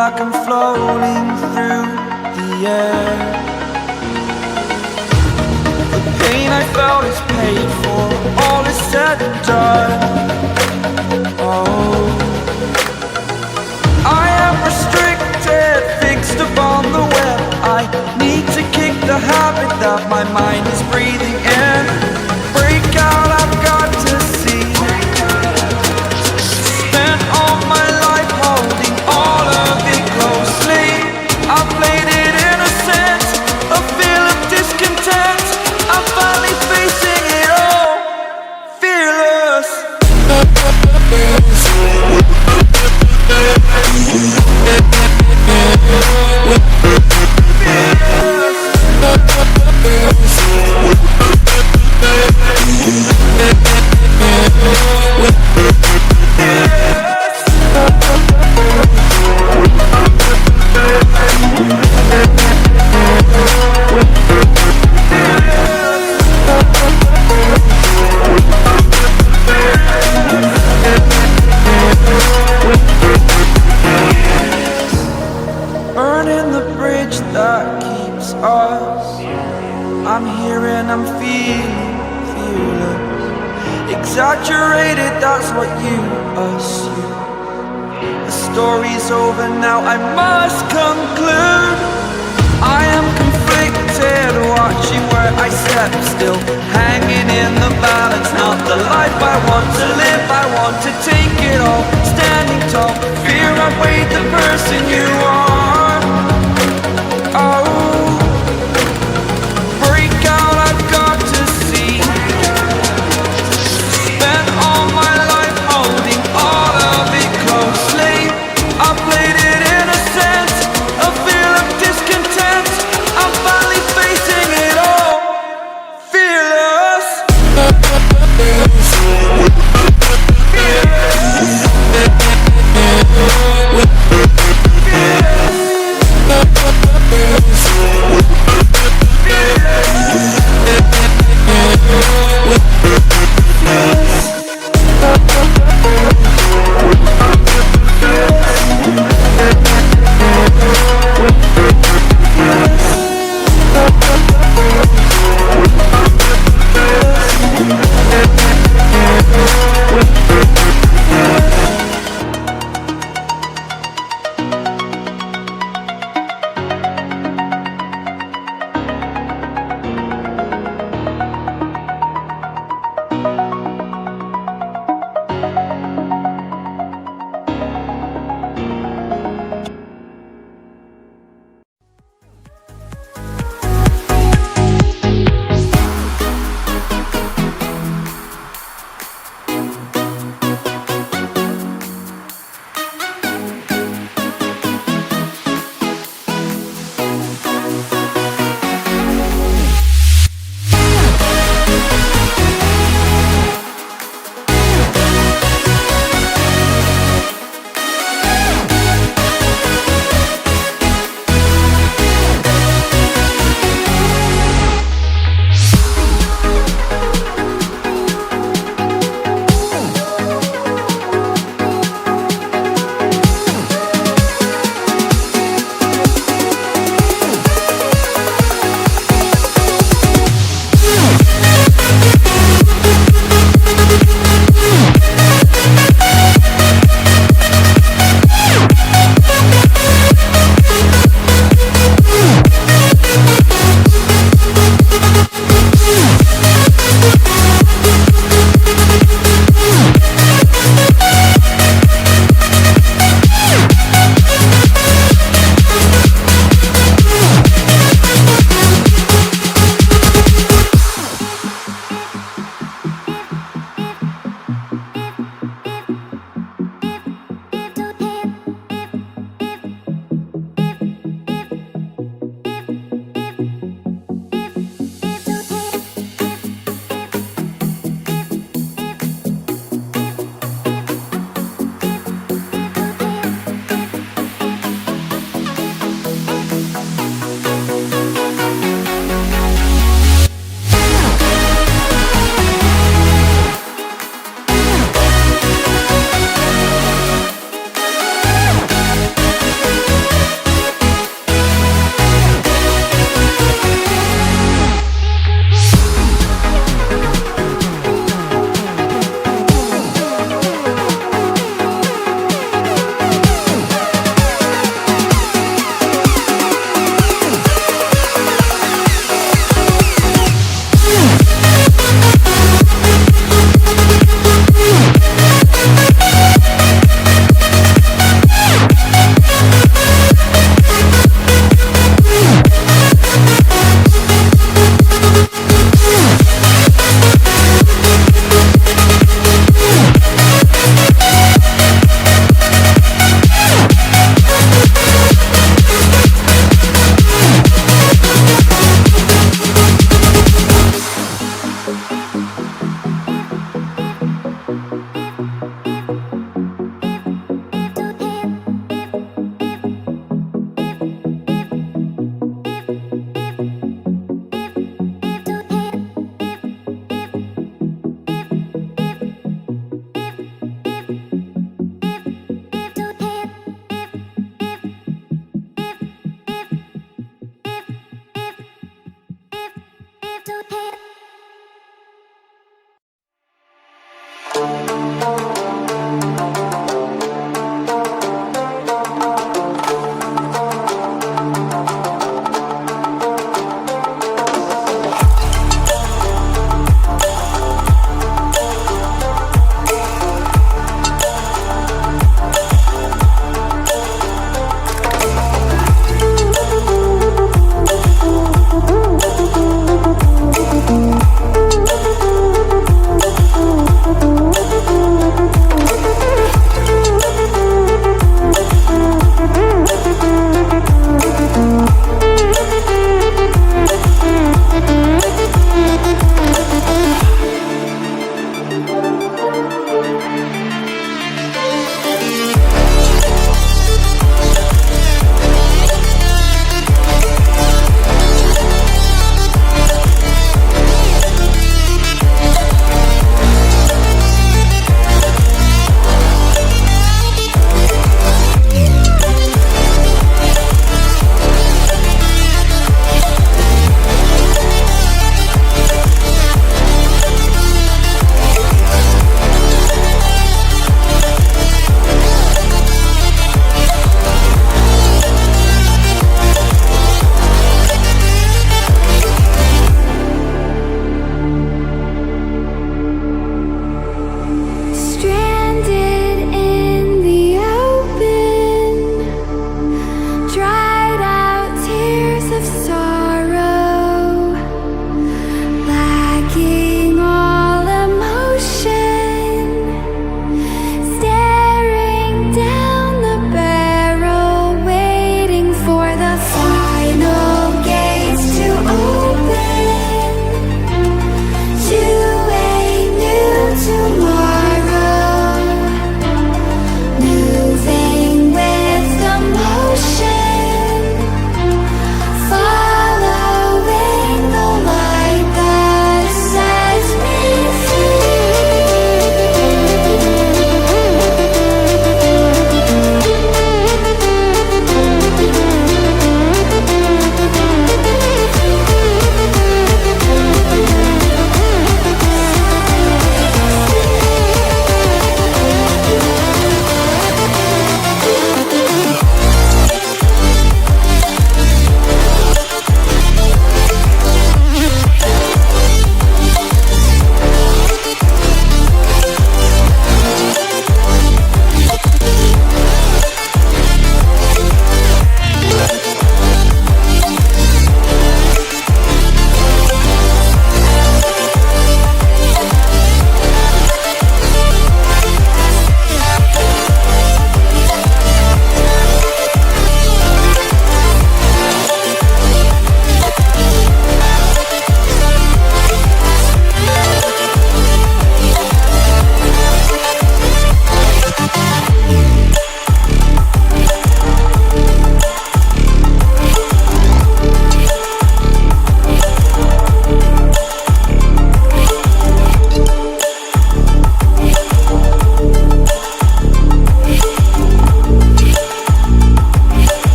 like I'm floating through the air. The pain I felt is paid for, all is said and done. Oh, I am restricted, fixed upon the web. I need to kick the habit that my mind is breathing in. Break out, I've got to see. Spent all my life holding all of it closely. I played it innocent, a feel of discontent. I'm finally facing it all, fearless. Burning the bridge that keeps us. I'm here and I'm feeling fearless. Exaggerated, that's what you assume. The story's over now, I must conclude. I am conflicted, watching where I step still, hanging in the balance. Not the life I want to live, I want to take it all. Standing tall, fear I've weighed the person you are. Oh, break out, I've got to see. Spent all my life holding all of it closely. I played it innocent, a feel of discontent. I'm finally facing it all, fearless. Fearless.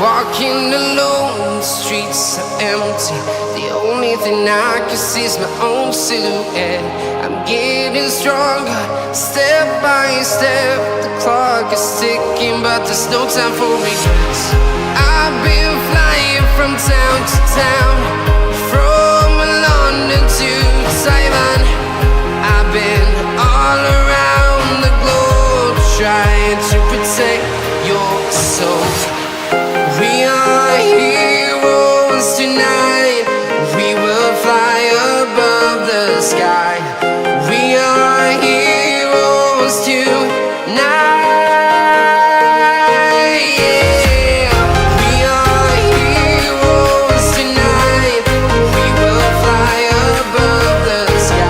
Walking alone, the streets are empty. The only thing I can see is my own silhouette. I'm getting stronger, step by step. The clock is ticking, but there's no time for regrets. I've been flying from town to town, from London to Taiwan. I've been all around the globe, trying to protect your soul.